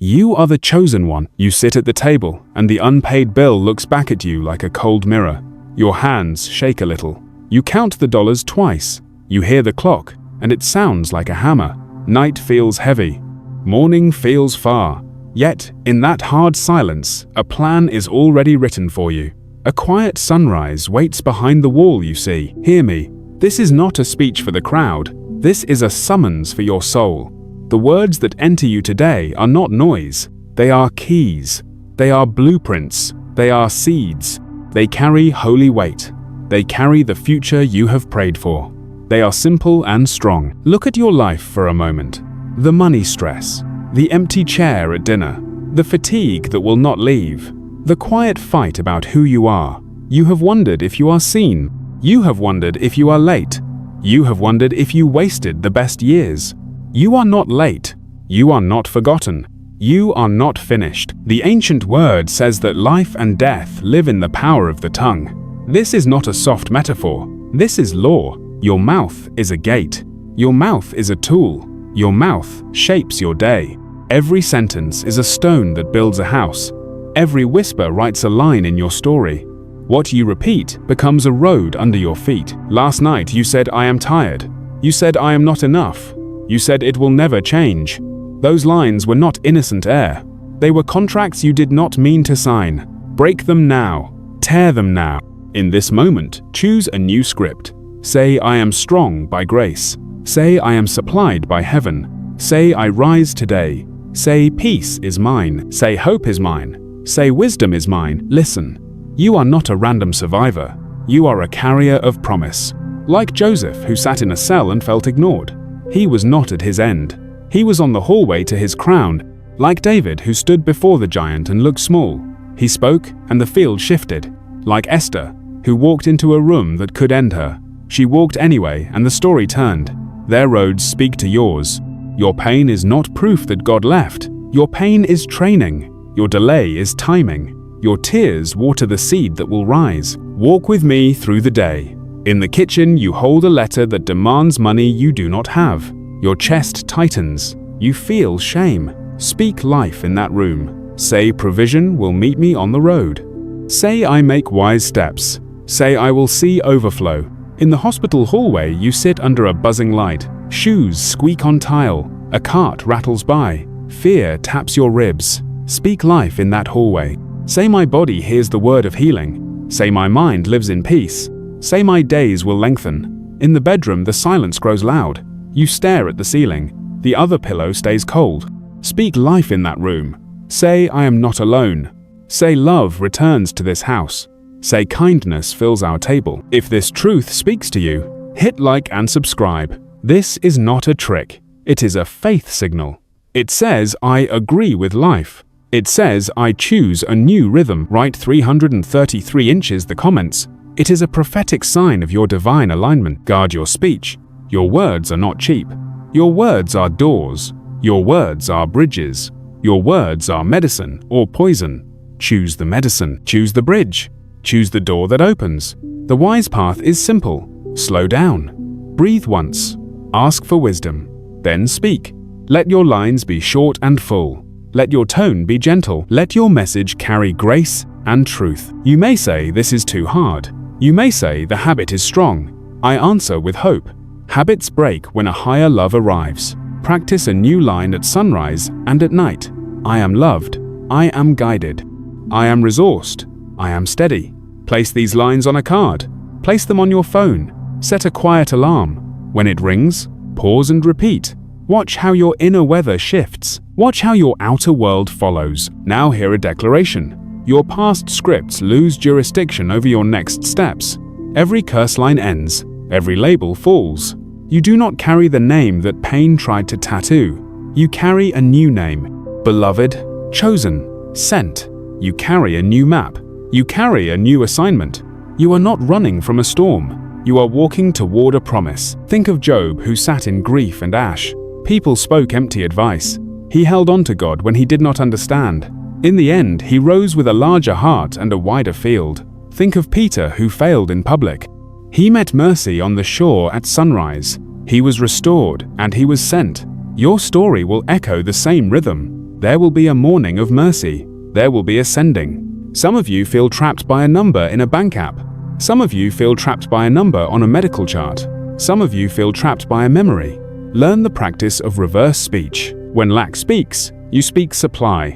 You are the chosen one. You sit at the table, and the unpaid bill looks back at you like a cold mirror. Your hands shake a little. You count the dollars twice. You hear the clock, and it sounds like a hammer. Night feels heavy. Morning feels far. Yet, in that hard silence, a plan is already written for you. A quiet sunrise waits behind the wall, you see. Hear me. This is not a speech for the crowd. This is a summons for your soul. The words that enter you today are not noise. They are keys. They are blueprints. They are seeds. They carry holy weight. They carry the future you have prayed for. They are simple and strong. Look at your life for a moment. The money stress, the empty chair at dinner, the fatigue that will not leave, the quiet fight about who you are. You have wondered if you are seen. You have wondered if you are late. You have wondered if you wasted the best years. You are not late. You are not forgotten. You are not finished. The ancient word says that life and death live in the power of the tongue. This is not a soft metaphor. This is law. Your mouth is a gate. Your mouth is a tool. Your mouth shapes your day. Every sentence is a stone that builds a house. Every whisper writes a line in your story. What you repeat becomes a road under your feet. Last night you said, "I am tired." You said, "I am not enough." You said, "It will never change." Those lines were not innocent air. They were contracts you did not mean to sign. Break them now. Tear them now. In this moment, choose a new script. Say, "I am strong by grace." Say, "I am supplied by heaven." Say, "I rise today." Say, "Peace is mine." Say, "Hope is mine." Say, "Wisdom is mine." Listen, you are not a random survivor. You are a carrier of promise. Like Joseph, who sat in a cell and felt ignored. He was not at his end. He was on the hallway to his crown. Like David, who stood before the giant and looked small. He spoke, and the field shifted. Like Esther, who walked into a room that could end her. She walked anyway, and the story turned. Their roads speak to yours. Your pain is not proof that God left. Your pain is training. Your delay is timing. Your tears water the seed that will rise. Walk with me through the day. In the kitchen, you hold a letter that demands money you do not have. Your chest tightens. You feel shame. Speak life in that room. Say, "Provision will meet me on the road." Say, "I make wise steps." Say, "I will see overflow." In the hospital hallway, you sit under a buzzing light. Shoes squeak on tile. A cart rattles by. Fear taps your ribs. Speak life in that hallway. Say, "My body hears the word of healing." Say, "My mind lives in peace." Say, "My days will lengthen." In the bedroom, the silence grows loud. You stare at the ceiling. The other pillow stays cold. Speak life in that room. Say, "I am not alone." Say, "Love returns to this house." Say, "Kindness fills our table." If this truth speaks to you, hit like and subscribe. This is not a trick. It is a faith signal. It says, "I agree with life." It says, "I choose a new rhythm." Write 333 inches the comments. It is a prophetic sign of your divine alignment. Guard your speech. Your words are not cheap. Your words are doors. Your words are bridges. Your words are medicine or poison. Choose the medicine. Choose the bridge. Choose the door that opens. The wise path is simple. Slow down. Breathe once. Ask for wisdom. Then speak. Let your lines be short and full. Let your tone be gentle. Let your message carry grace and truth. You may say this is too hard. You may say the habit is strong. I answer with hope. Habits break when a higher love arrives. Practice a new line at sunrise and at night. I am loved. I am guided. I am resourced. I am steady. Place these lines on a card. Place them on your phone. Set a quiet alarm. When it rings, pause and repeat. Watch how your inner weather shifts. Watch how your outer world follows. Now hear a declaration. Your past scripts lose jurisdiction over your next steps. Every curse line ends. Every label falls. You do not carry the name that pain tried to tattoo. You carry a new name. Beloved, chosen, sent. You carry a new map. You carry a new assignment. You are not running from a storm. You are walking toward a promise. Think of Job, who sat in grief and ash. People spoke empty advice. He held on to God when he did not understand. In the end, he rose with a larger heart and a wider field. Think of Peter, who failed in public. He met mercy on the shore at sunrise. He was restored and he was sent. Your story will echo the same rhythm. There will be a morning of mercy. There will be ascending. Some of you feel trapped by a number in a bank app. Some of you feel trapped by a number on a medical chart. Some of you feel trapped by a memory. Learn the practice of reverse speech. When lack speaks, you speak supply.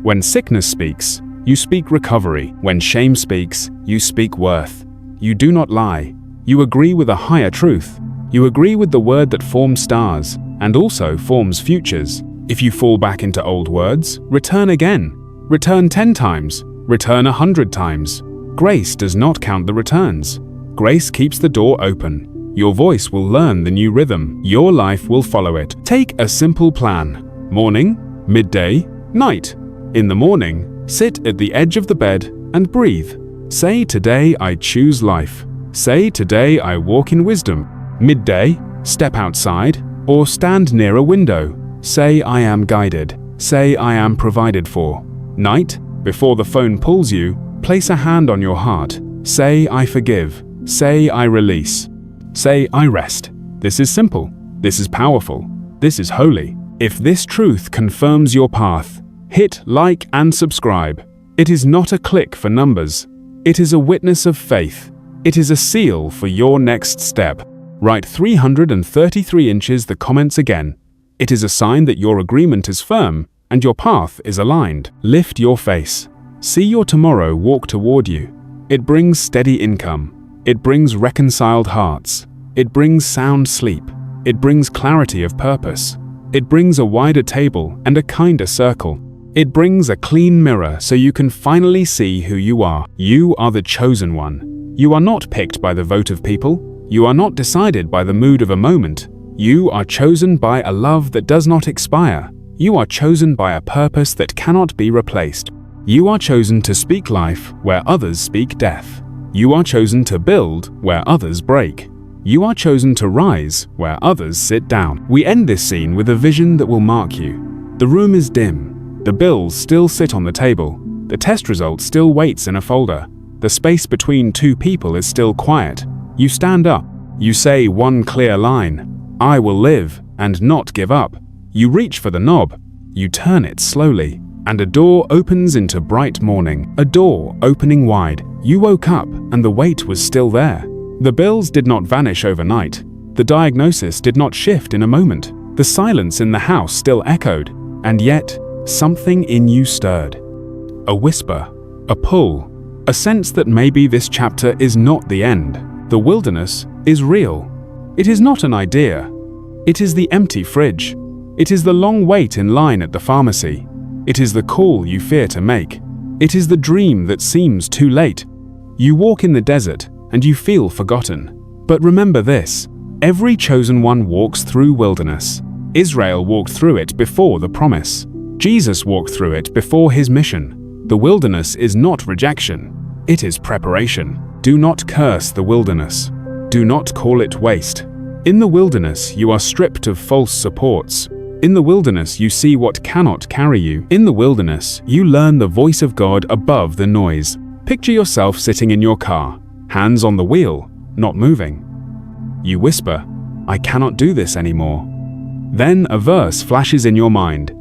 When sickness speaks, you speak recovery. When shame speaks, you speak worth. You do not lie. You agree with a higher truth. You agree with the word that forms stars and also forms futures. If you fall back into old words, return again. Return 10 times. Return 100 times. Grace does not count the returns. Grace keeps the door open. Your voice will learn the new rhythm. Your life will follow it. Take a simple plan. Morning, midday, night. In the morning, sit at the edge of the bed and breathe. Say, today I choose life. Say, today I walk in wisdom. Midday, step outside or stand near a window. Say, I am guided. Say, I am provided for. Night, before the phone pulls you, place a hand on your heart. Say, I forgive. Say, I release. Say, I rest. This is simple. This is powerful. This is holy. If this truth confirms your path, hit like and subscribe. It is not a click for numbers. It is a witness of faith. It is a seal for your next step. Write 333 inches the comments again. It is a sign that your agreement is firm and your path is aligned. Lift your face. See your tomorrow walk toward you. It brings steady income. It brings reconciled hearts. It brings sound sleep. It brings clarity of purpose. It brings a wider table and a kinder circle. It brings a clean mirror so you can finally see who you are. You are the chosen one. You are not picked by the vote of people. You are not decided by the mood of a moment. You are chosen by a love that does not expire. You are chosen by a purpose that cannot be replaced. You are chosen to speak life where others speak death. You are chosen to build where others break. You are chosen to rise where others sit down. We end this scene with a vision that will mark you. The room is dim. The bills still sit on the table. The test result still waits in a folder. The space between two people is still quiet. You stand up. You say one clear line. I will live and not give up. You reach for the knob. You turn it slowly. And a door opens into bright morning. A door opening wide. You woke up and the weight was still there. The bills did not vanish overnight. The diagnosis did not shift in a moment. The silence in the house still echoed. And yet, something in you stirred. A whisper, a pull, a sense that maybe this chapter is not the end. The wilderness is real. It is not an idea. It is the empty fridge. It is the long wait in line at the pharmacy. It is the call you fear to make. It is the dream that seems too late. You walk in the desert and you feel forgotten. But remember this, every chosen one walks through wilderness. Israel walked through it before the promise. Jesus walked through it before his mission. The wilderness is not rejection. It is preparation. Do not curse the wilderness. Do not call it waste. In the wilderness, you are stripped of false supports. In the wilderness, you see what cannot carry you. In the wilderness, you learn the voice of God above the noise. Picture yourself sitting in your car, hands on the wheel, not moving. You whisper, I cannot do this anymore. Then a verse flashes in your mind.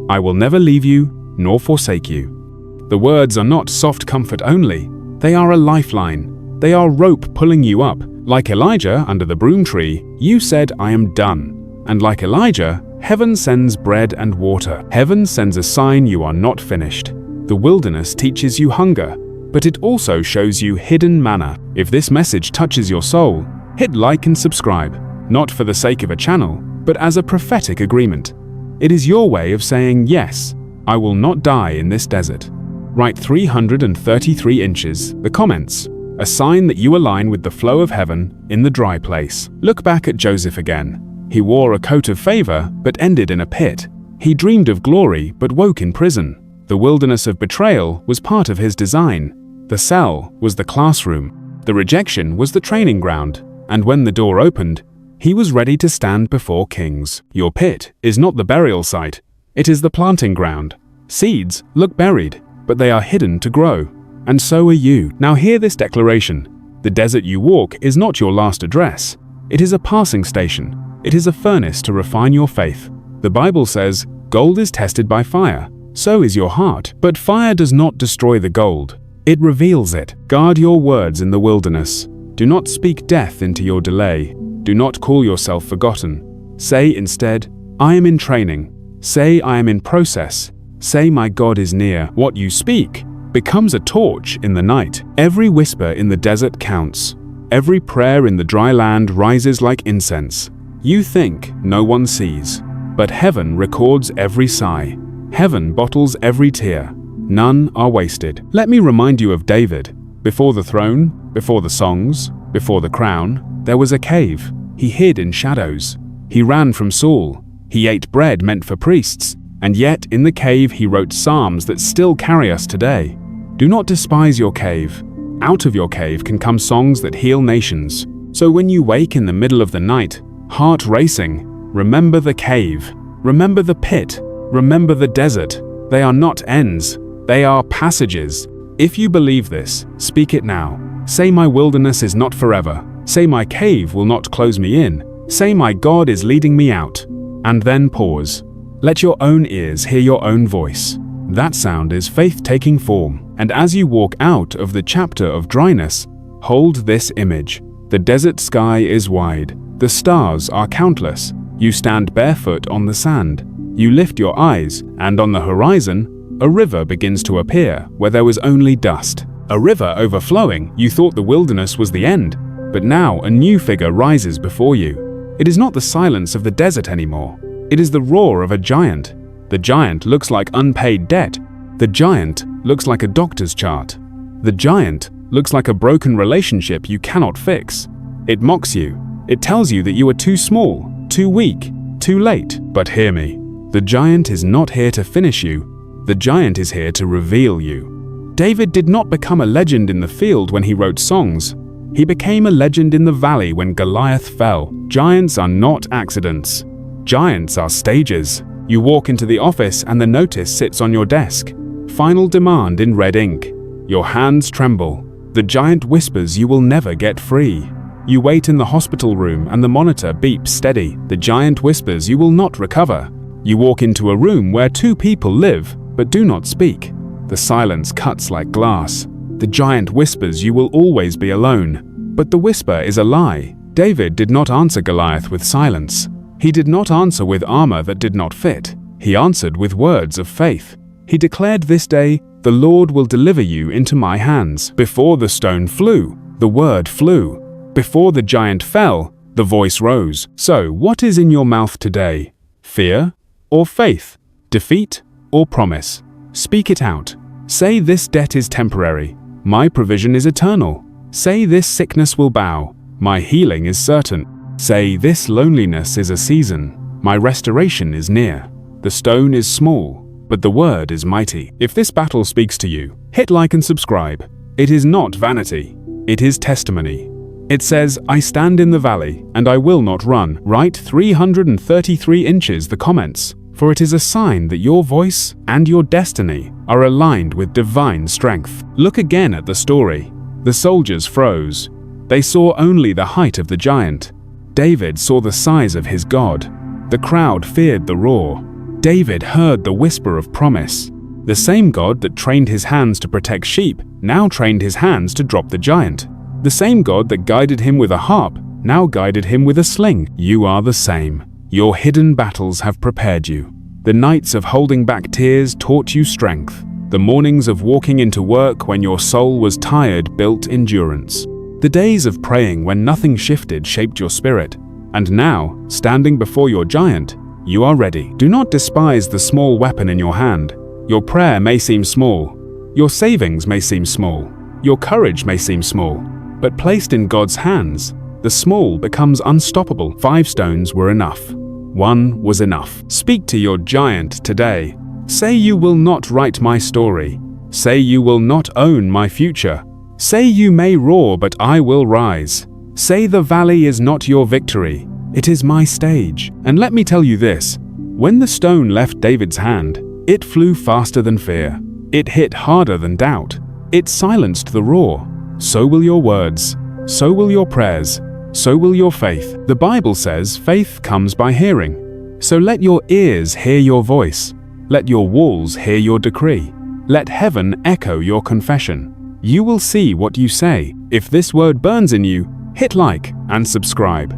I will never leave you, nor forsake you. The words are not soft comfort only. They are a lifeline. They are rope pulling you up. Like Elijah under the broom tree, you said, I am done. And like Elijah, heaven sends bread and water. Heaven sends a sign you are not finished. The wilderness teaches you hunger, but it also shows you hidden manna. If this message touches your soul, hit like and subscribe, not for the sake of a channel, but as a prophetic agreement. It is your way of saying, yes, I will not die in this desert. Write 333 inches, the comments, a sign that you align with the flow of heaven in the dry place. Look back at Joseph again. He wore a coat of favor, but ended in a pit. He dreamed of glory, but woke in prison. The wilderness of betrayal was part of his design. The cell was the classroom. The rejection was the training ground. And when the door opened, he was ready to stand before kings. Your pit is not the burial site. It is the planting ground. Seeds look buried, but they are hidden to grow. And so are you. Now hear this declaration. The desert you walk is not your last address. It is a passing station. It is a furnace to refine your faith. The Bible says, Gold is tested by fire. So is your heart. But fire does not destroy the gold. It reveals it. Guard your words in the wilderness. Do not speak death into your delay. Do not call yourself forgotten. Say instead, I am in training. Say, I am in process. Say, my God is near. What you speak becomes a torch in the night. Every whisper in the desert counts. Every prayer in the dry land rises like incense. You think no one sees, but heaven records every sigh. Heaven bottles every tear. None are wasted. Let me remind you of David. Before the throne, before the songs, before the crown, there was a cave. He hid in shadows. He ran from Saul. He ate bread meant for priests. And yet in the cave he wrote psalms that still carry us today. Do not despise your cave. Out of your cave can come songs that heal nations. So when you wake in the middle of the night, heart racing, remember the cave. Remember the pit. Remember the desert. They are not ends. They are passages. If you believe this, speak it now. Say my wilderness is not forever. Say my cave will not close me in. Say my God is leading me out. And then pause. Let your own ears hear your own voice. That sound is faith taking form. And as you walk out of the chapter of dryness, hold this image. The desert sky is wide. The stars are countless. You stand barefoot on the sand. You lift your eyes, and on the horizon, a river begins to appear where there was only dust. A river overflowing. You thought the wilderness was the end, but now a new figure rises before you. It is not the silence of the desert anymore. It is the roar of a giant. The giant looks like unpaid debt. The giant looks like a doctor's chart. The giant looks like a broken relationship you cannot fix. It mocks you. It tells you that you are too small, too weak, too late. But hear me. The giant is not here to finish you. The giant is here to reveal you. David did not become a legend in the field when he wrote songs. He became a legend in the valley when Goliath fell. Giants are not accidents. Giants are stages. You walk into the office and the notice sits on your desk. Final demand in red ink. Your hands tremble. The giant whispers you will never get free. You wait in the hospital room and the monitor beeps steady. The giant whispers you will not recover. You walk into a room where two people live but do not speak. The silence cuts like glass. The giant whispers you will always be alone. But the whisper is a lie. David did not answer Goliath with silence. He did not answer with armor that did not fit. He answered with words of faith. He declared this day, "The Lord will deliver you into my hands." Before the stone flew, the word flew. Before the giant fell, the voice rose. So, what is in your mouth today? Fear or faith? Defeat or promise? Speak it out. Say this debt is temporary. My provision is eternal. Say this sickness will bow. My healing is certain. Say this loneliness is a season. My restoration is near. The stone is small, but the word is mighty. If this battle speaks to you, hit like and subscribe. It is not vanity. It is testimony. It says, I stand in the valley, and I will not run. Write 333 inches the comments, for it is a sign that your voice and your destiny are aligned with divine strength. Look again at the story. The soldiers froze. They saw only the height of the giant. David saw the size of his God. The crowd feared the roar. David heard the whisper of promise. The same God that trained his hands to protect sheep now trained his hands to drop the giant. The same God that guided him with a harp now guided him with a sling. You are the same. Your hidden battles have prepared you. The nights of holding back tears taught you strength. The mornings of walking into work when your soul was tired built endurance. The days of praying when nothing shifted shaped your spirit. And now, standing before your giant, you are ready. Do not despise the small weapon in your hand. Your prayer may seem small. Your savings may seem small. Your courage may seem small. But placed in God's hands, the small becomes unstoppable. 5 stones were enough. 1 was enough. Speak to your giant today. Say you will not write my story. Say you will not own my future. Say you may roar, but I will rise. Say the valley is not your victory. It is my stage. And let me tell you this. When the stone left David's hand, it flew faster than fear. It hit harder than doubt. It silenced the roar. So will your words. So will your prayers. So will your faith. The Bible says faith comes by hearing. So let your ears hear your voice. Let your walls hear your decree. Let heaven echo your confession. You will see what you say. If this word burns in you, hit like and subscribe.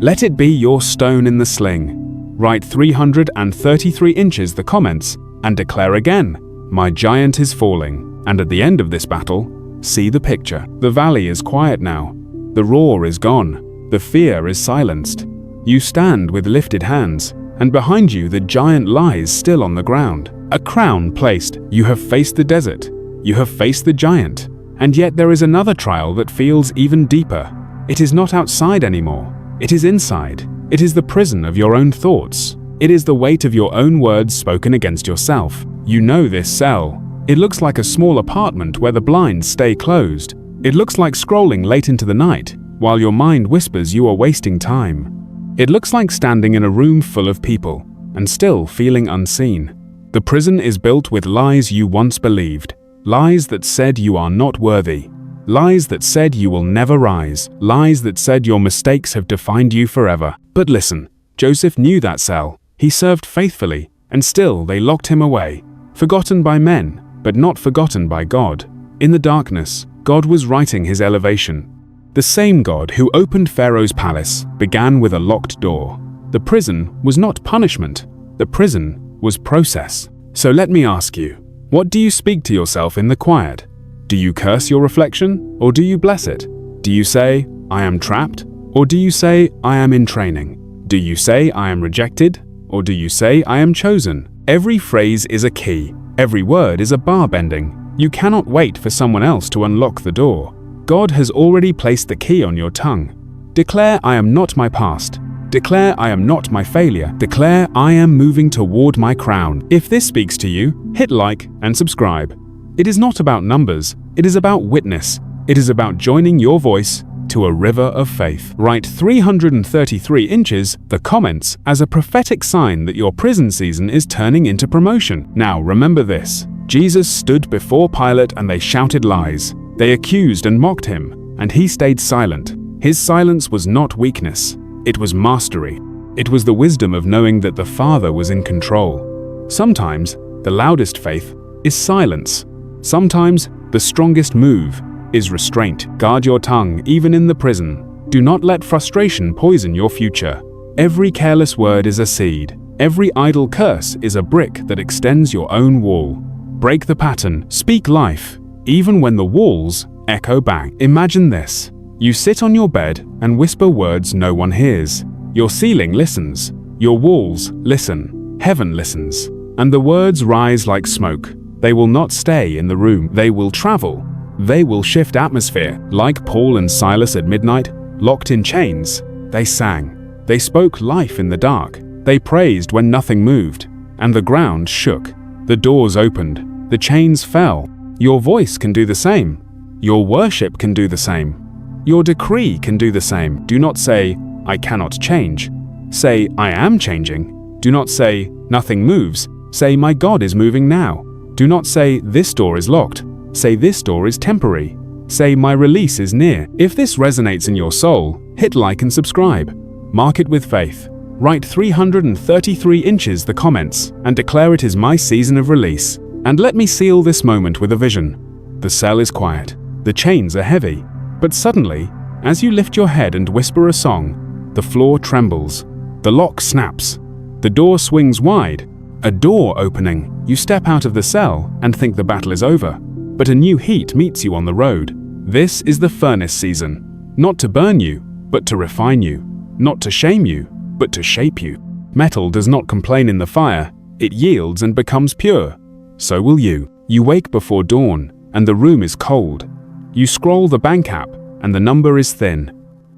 Let it be your stone in the sling. Write 333 inches the comments and declare again, my giant is falling. And at the end of this battle, see the picture. The valley is quiet now. The roar is gone. The fear is silenced. You stand with lifted hands, and behind you the giant lies still on the ground. A crown placed. You have faced the desert. You have faced the giant. And yet there is another trial that feels even deeper. It is not outside anymore. It is inside. It is the prison of your own thoughts. It is the weight of your own words spoken against yourself. You know this cell. It looks like a small apartment where the blinds stay closed. It looks like scrolling late into the night, while your mind whispers you are wasting time. It looks like standing in a room full of people, and still feeling unseen. The prison is built with lies you once believed. Lies that said you are not worthy. Lies that said you will never rise. Lies that said your mistakes have defined you forever. But listen, Joseph knew that cell. He served faithfully, and still they locked him away. Forgotten by men, but not forgotten by God. In the darkness, God was writing his elevation. The same God who opened Pharaoh's palace began with a locked door. The prison was not punishment. The prison was process. So let me ask you, what do you speak to yourself in the quiet? Do you curse your reflection, or do you bless it? Do you say, I am trapped, or do you say, I am in training? Do you say, I am rejected, or do you say, I am chosen? Every phrase is a key. Every word is a bar bending. You cannot wait for someone else to unlock the door. God has already placed the key on your tongue. Declare, I am not my past. Declare, I am not my failure. Declare, I am moving toward my crown. If this speaks to you, hit like and subscribe. It is not about numbers. It is about witness. It is about joining your voice to a river of faith. Write 333 inches the comments as a prophetic sign that your prison season is turning into promotion. Now remember this. Jesus stood before Pilate and they shouted lies. They accused and mocked him, and he stayed silent. His silence was not weakness. It was mastery. It was the wisdom of knowing that the Father was in control. Sometimes, the loudest faith is silence. Sometimes, the strongest move is restraint. Guard your tongue, even in the prison. Do not let frustration poison your future. Every careless word is a seed. Every idle curse is a brick that extends your own wall. Break the pattern. Speak life, even when the walls echo back. Imagine this. You sit on your bed and whisper words no one hears. Your ceiling listens. Your walls listen. Heaven listens. And the words rise like smoke. They will not stay in the room. They will travel. They will shift atmosphere. Like Paul and Silas at midnight, locked in chains, they sang. They spoke life in the dark. They praised when nothing moved. And the ground shook. The doors opened. The chains fell. Your voice can do the same. Your worship can do the same. Your decree can do the same. Do not say, I cannot change. Say, I am changing. Do not say, nothing moves. Say, my God is moving now. Do not say, this door is locked. Say, this door is temporary. Say, my release is near. If this resonates in your soul, hit like and subscribe. Mark it with faith. Write 333 inches the comments and declare it is my season of release. And let me seal this moment with a vision. The cell is quiet. The chains are heavy. But suddenly, as you lift your head and whisper a song, the floor trembles. The lock snaps. The door swings wide. A door opening. You step out of the cell and think the battle is over. But a new heat meets you on the road. This is the furnace season. Not to burn you, but to refine you. Not to shame you, but to shape you. Metal does not complain in the fire. It yields and becomes pure. So will you. You wake before dawn, and the room is cold. You scroll the bank app, and the number is thin.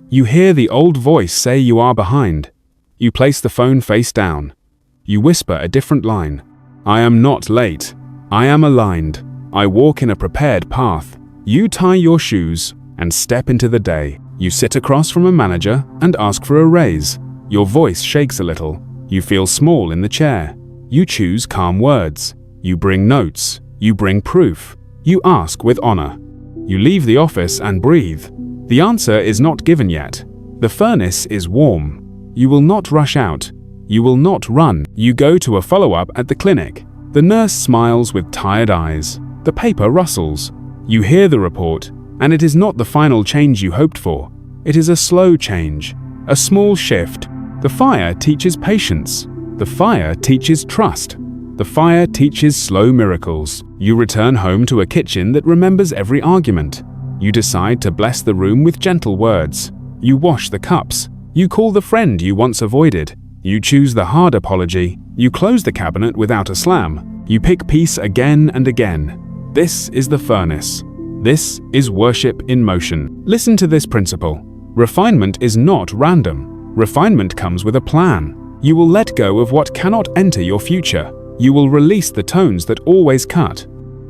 You hear the old voice say you are behind. You place the phone face down. You whisper a different line. I am not late. I am aligned. I walk in a prepared path. You tie your shoes and step into the day. You sit across from a manager and ask for a raise. Your voice shakes a little. You feel small in the chair. You choose calm words. You bring notes. You bring proof. You ask with honor. You leave the office and breathe. The answer is not given yet. The furnace is warm. You will not rush out. You will not run. You go to a follow-up at the clinic. The nurse smiles with tired eyes. The paper rustles. You hear the report, and it is not the final change you hoped for. It is a slow change, a small shift. The fire teaches patience. The fire teaches trust. The fire teaches slow miracles. You return home to a kitchen that remembers every argument. You decide to bless the room with gentle words. You wash the cups. You call the friend you once avoided. You choose the hard apology. You close the cabinet without a slam. You pick peace again and again. This is the furnace. This is worship in motion. Listen to this principle. Refinement is not random. Refinement comes with a plan. You will let go of what cannot enter your future. You will release the tones that always cut.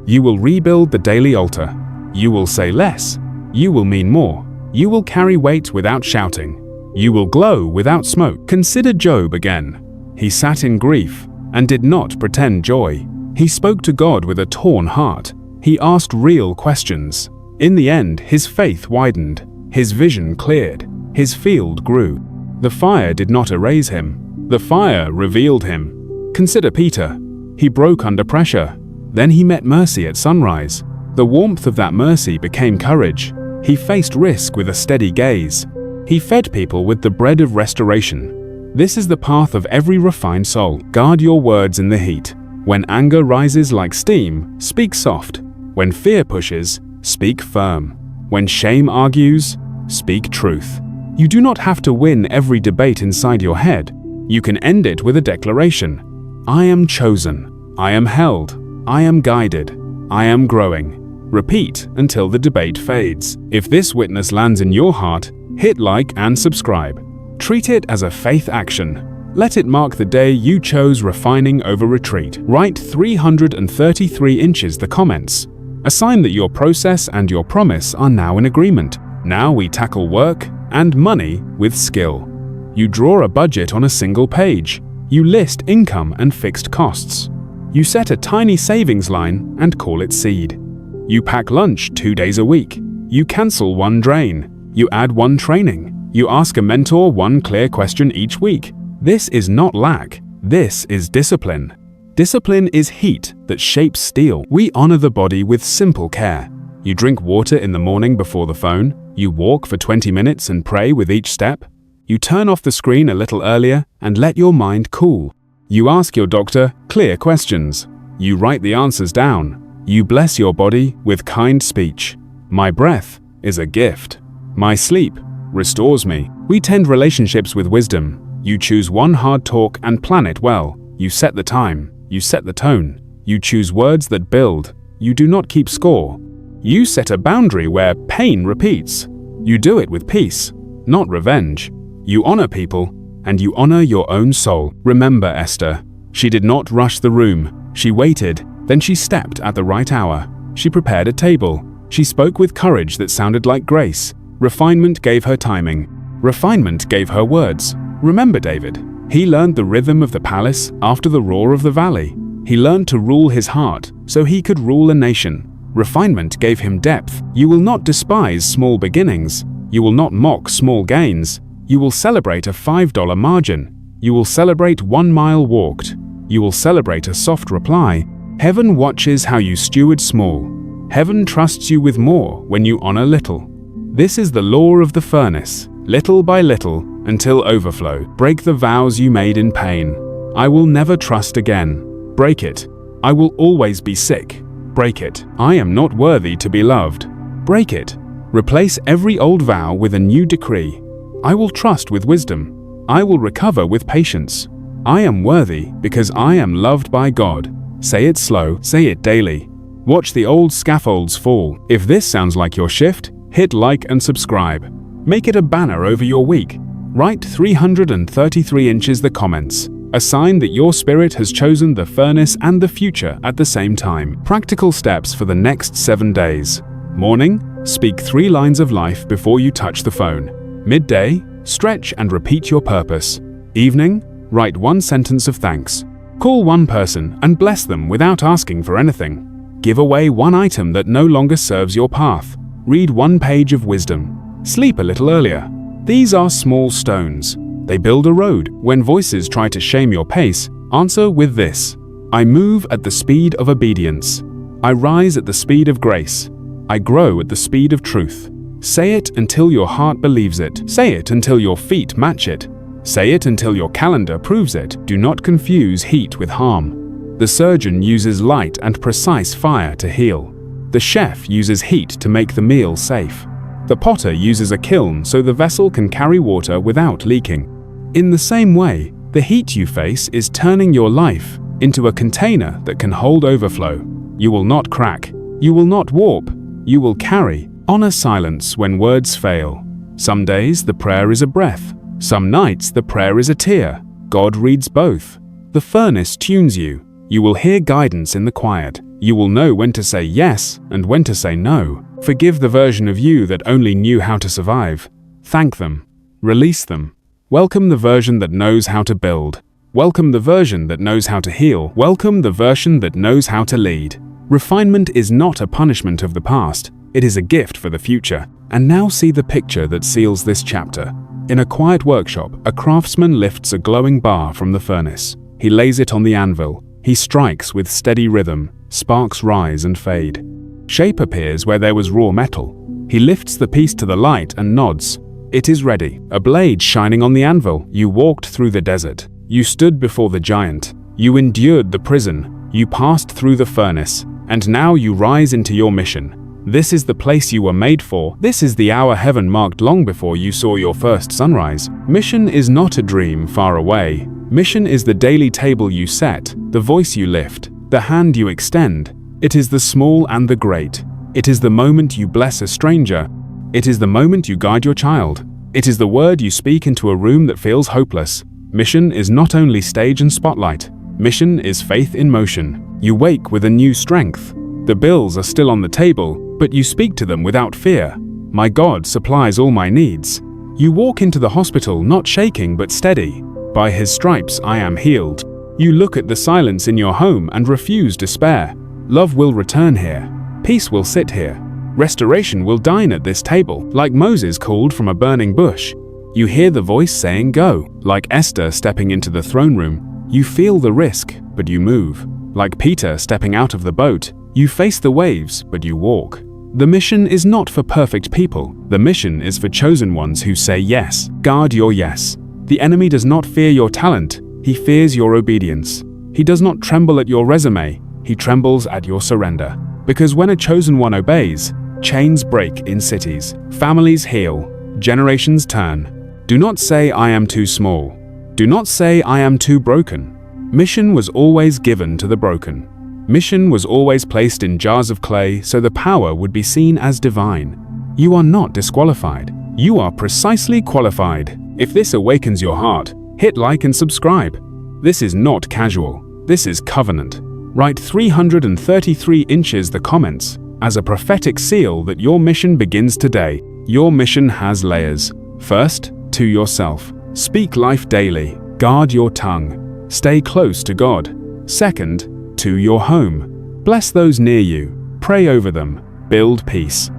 You will rebuild the daily altar. You will say less. You will mean more. You will carry weight without shouting. You will glow without smoke. Consider Job again. He sat in grief and did not pretend joy. He spoke to God with a torn heart. He asked real questions. In the end, his faith widened. His vision cleared. His field grew. The fire did not erase him. The fire revealed him. Consider Peter. He broke under pressure. Then he met mercy at sunrise. The warmth of that mercy became courage. He faced risk with a steady gaze. He fed people with the bread of restoration. This is the path of every refined soul. Guard your words in the heat. When anger rises like steam, speak soft. When fear pushes, speak firm. When shame argues, speak truth. You do not have to win every debate inside your head. You can end it with a declaration. I am chosen. I am held. I am guided. I am growing. Repeat until the debate fades. If this witness lands in your heart, hit like and subscribe. Treat it as a faith action. Let it mark the day you chose refining over retreat. Write 333 inches the comments. A sign that your process and your promise are now in agreement. Now we tackle work and money with skill. You draw a budget on a single page. You list income and fixed costs. You set a tiny savings line and call it seed. You pack lunch 2 days a week. You cancel one drain. You add one training. You ask a mentor one clear question each week. This is not lack. This is discipline. Discipline is heat that shapes steel. We honor the body with simple care. You drink water in the morning before the phone. You walk for 20 minutes and pray with each step. You turn off the screen a little earlier and let your mind cool. You ask your doctor clear questions. You write the answers down. You bless your body with kind speech. My breath is a gift. My sleep restores me. We tend relationships with wisdom. You choose one hard talk and plan it well. You set the time. You set the tone. You choose words that build. You do not keep score. You set a boundary where pain repeats. You do it with peace, not revenge. You honor people, and you honor your own soul. Remember Esther. She did not rush the room. She waited, then she stepped at the right hour. She prepared a table. She spoke with courage that sounded like grace. Refinement gave her timing. Refinement gave her words. Remember David. He learned the rhythm of the palace after the roar of the valley. He learned to rule his heart so he could rule a nation. Refinement gave him depth. You will not despise small beginnings. You will not mock small gains. You will celebrate a $5 margin. You will celebrate 1 mile walked. You will celebrate a soft reply. Heaven watches how you steward small. Heaven trusts you with more when you honor little. This is the law of the furnace, little by little, until overflow. Break the vows you made in pain. I will never trust again. Break it. I will always be sick. Break it. I am not worthy to be loved. Break it. Replace every old vow with a new decree. I will trust with wisdom. I will recover with patience. I am worthy because I am loved by God. Say it slow, say it daily. Watch the old scaffolds fall. If this sounds like your shift, hit like and subscribe. Make it a banner over your week. Write 333 inches the comments. A sign that your spirit has chosen the furnace and the future at the same time. Practical steps for the next 7 days. Morning, speak 3 lines of life before you touch the phone. Midday, stretch and repeat your purpose. Evening, write 1 sentence of thanks. Call 1 person and bless them without asking for anything. Give away 1 item that no longer serves your path. Read 1 page of wisdom. Sleep a little earlier. These are small stones. They build a road. When voices try to shame your pace, answer with this: I move at the speed of obedience. I rise at the speed of grace. I grow at the speed of truth. Say it until your heart believes it. Say it until your feet match it. Say it until your calendar proves it. Do not confuse heat with harm. The surgeon uses light and precise fire to heal. The chef uses heat to make the meal safe. The potter uses a kiln so the vessel can carry water without leaking. In the same way, the heat you face is turning your life into a container that can hold overflow. You will not crack. You will not warp. You will carry. Honor silence when words fail. Some days the prayer is a breath. Some nights the prayer is a tear. God reads both. The furnace tunes you. You will hear guidance in the quiet. You will know when to say yes and when to say no. Forgive the version of you that only knew how to survive. Thank them. Release them. Welcome the version that knows how to build. Welcome the version that knows how to heal. Welcome the version that knows how to lead. Refinement is not a punishment of the past. It is a gift for the future. And now see the picture that seals this chapter. In a quiet workshop, a craftsman lifts a glowing bar from the furnace. He lays it on the anvil. He strikes with steady rhythm. Sparks rise and fade. Shape appears where there was raw metal. He lifts the piece to the light and nods. It is ready. A blade shining on the anvil. You walked through the desert. You stood before the giant. You endured the prison. You passed through the furnace. And now you rise into your mission. This is the place you were made for. This is the hour heaven marked long before you saw your first sunrise. Mission is not a dream far away. Mission is the daily table you set, the voice you lift, the hand you extend. It is the small and the great. It is the moment you bless a stranger. It is the moment you guide your child. It is the word you speak into a room that feels hopeless. Mission is not only stage and spotlight. Mission is faith in motion. You wake with a new strength. The bills are still on the table, but you speak to them without fear. My God supplies all my needs. You walk into the hospital not shaking but steady. By His stripes I am healed. You look at the silence in your home and refuse despair. Love will return here. Peace will sit here. Restoration will dine at this table. Like Moses called from a burning bush, you hear the voice saying go. Like Esther stepping into the throne room, you feel the risk, but you move. Like Peter stepping out of the boat, you face the waves, but you walk. The mission is not for perfect people. The mission is for chosen ones who say yes. Guard your yes. The enemy does not fear your talent. He fears your obedience. He does not tremble at your resume. He trembles at your surrender. Because when a chosen one obeys, chains break in cities. Families heal. Generations turn. Do not say I am too small. Do not say I am too broken. Mission was always given to the broken. Mission was always placed in jars of clay so the power would be seen as divine. You are not disqualified. You are precisely qualified. If this awakens your heart, hit like and subscribe. This is not casual. This is covenant. Write 333 inches the comments as a prophetic seal that your mission begins today. Your mission has layers. First, to yourself. Speak life daily. Guard your tongue. Stay close to God. Second, to your home. Bless those near you. Pray over them. Build peace.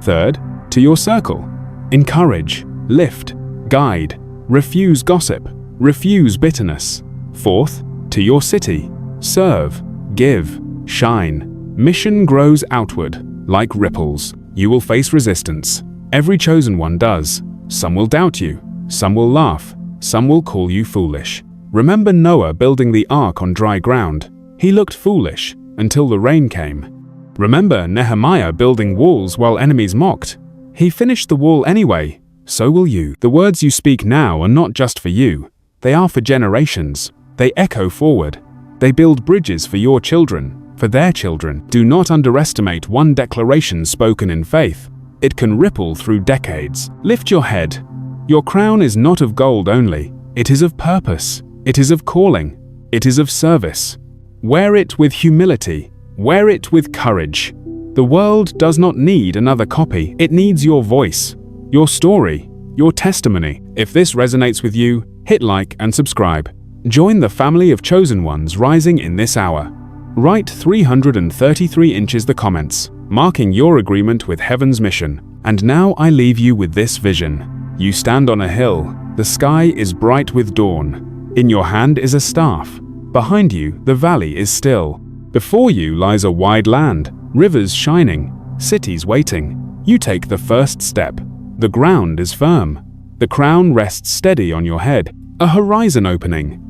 Third, to your circle. Encourage, lift, guide. Refuse gossip. Refuse bitterness. Fourth, to your city. Serve, give, shine. Mission grows outward, like ripples. You will face resistance. Every chosen one does. Some will doubt you. Some will laugh. Some will call you foolish. Remember Noah building the ark on dry ground. He looked foolish until the rain came. Remember Nehemiah building walls while enemies mocked. He finished the wall anyway. So will you. The words you speak now are not just for you. They are for generations. They echo forward. They build bridges for your children, for their children. Do not underestimate one declaration spoken in faith. It can ripple through decades. Lift your head. Your crown is not of gold only. It is of purpose. It is of calling. It is of service. Wear it with humility. Wear it with courage. The world does not need another copy. It needs your voice, your story, your testimony. If this resonates with you, hit like and subscribe. Join the family of chosen ones rising in this hour. Write 333 inches the comments, marking your agreement with heaven's mission. And now I leave you with this vision. You stand on a hill, The sky is bright with dawn. In your hand is a staff. Behind you, the valley is still. Before you lies a wide land, rivers shining, cities waiting. You take the first step. The ground is firm. The crown rests steady on your head. A horizon opening.